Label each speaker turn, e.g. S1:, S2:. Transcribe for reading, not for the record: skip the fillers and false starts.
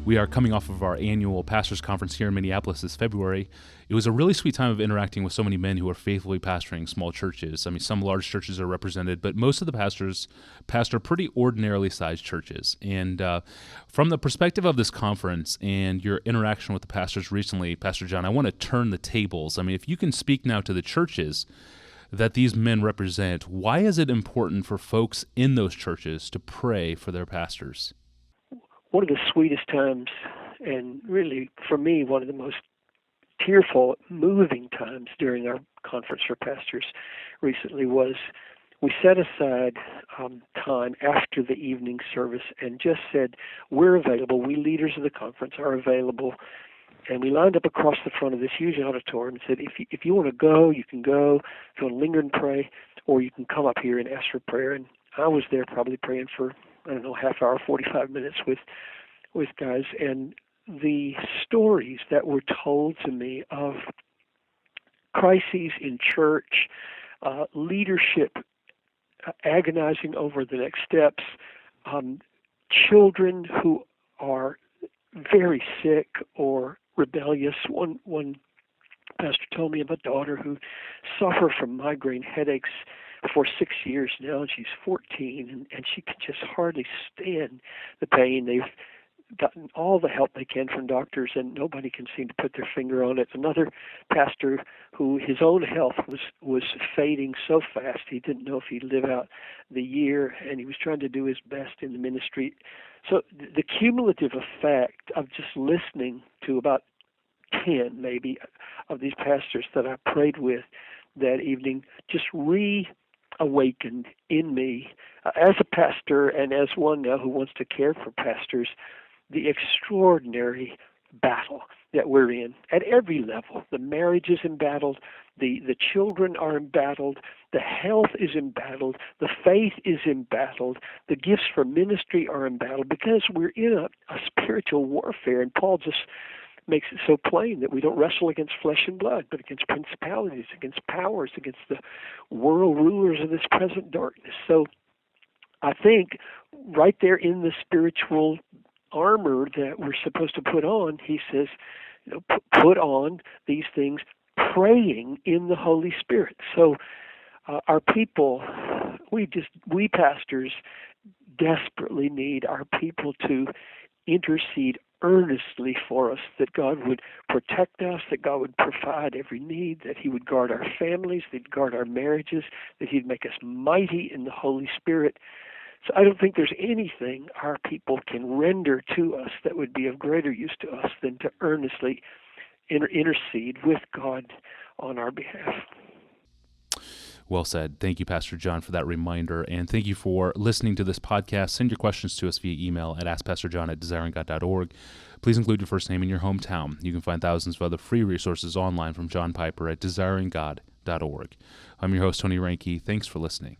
S1: We are coming off of our annual pastors conference here in Minneapolis this February. It was a really sweet time of interacting with so many men who are faithfully pastoring small churches. I mean, some large churches are represented, but most of the pastors pastor pretty ordinarily sized churches. And from the perspective of this conference and your interaction with the pastors recently, Pastor John, I want to turn the tables. I mean, if you can speak now to the churches that these men represent, why is it important for folks in those churches to pray for their pastors?
S2: One of the sweetest times, and really, for me, one of the most tearful, moving times during our conference for pastors recently was we set aside time after the evening service and just said, we're available, we leaders of the conference are available, and we lined up across the front of this huge auditorium and said, if you want to go, you can go, if you want to linger and pray, or you can come up here and ask for prayer. And I was there probably praying for, half hour, 45 minutes with guys, and the stories that were told to me of crises in church, leadership agonizing over the next steps, children who are very sick or rebellious. One pastor told me of a daughter who suffered from migraine headaches for 6 years now, and she's 14, and she can just hardly stand the pain. They've gotten all the help they can from doctors, and nobody can seem to put their finger on it. Another pastor who his own health was fading so fast he didn't know if he'd live out the year, and he was trying to do his best in the ministry. So the cumulative effect of just listening to about 10 maybe of these pastors that I prayed with that evening just reawakened in me as a pastor and as one now who wants to care for pastors, the extraordinary battle that we're in at every level. The marriage is embattled, the children are embattled, the health is embattled, the faith is embattled, the gifts for ministry are embattled, because we're in a spiritual warfare. And Paul just makes it so plain that we don't wrestle against flesh and blood, but against principalities, against powers, against the world rulers of this present darkness. So I think right there in the spiritual armor that we're supposed to put on, he says, put on these things, praying in the Holy Spirit. So our people, we pastors desperately need our people to intercede earnestly for us, that God would protect us, that God would provide every need, that he would guard our families, that he'd guard our marriages, that he'd make us mighty in the Holy Spirit. So I don't think there's anything our people can render to us that would be of greater use to us than to earnestly intercede with God on our behalf.
S1: Well said. Thank you, Pastor John, for that reminder. And thank you for listening to this podcast. Send your questions to us via email at askpastorjohn@desiringgod.org. Please include your first name and your hometown. You can find thousands of other free resources online from John Piper at desiringgod.org. I'm your host, Tony Reinke. Thanks for listening.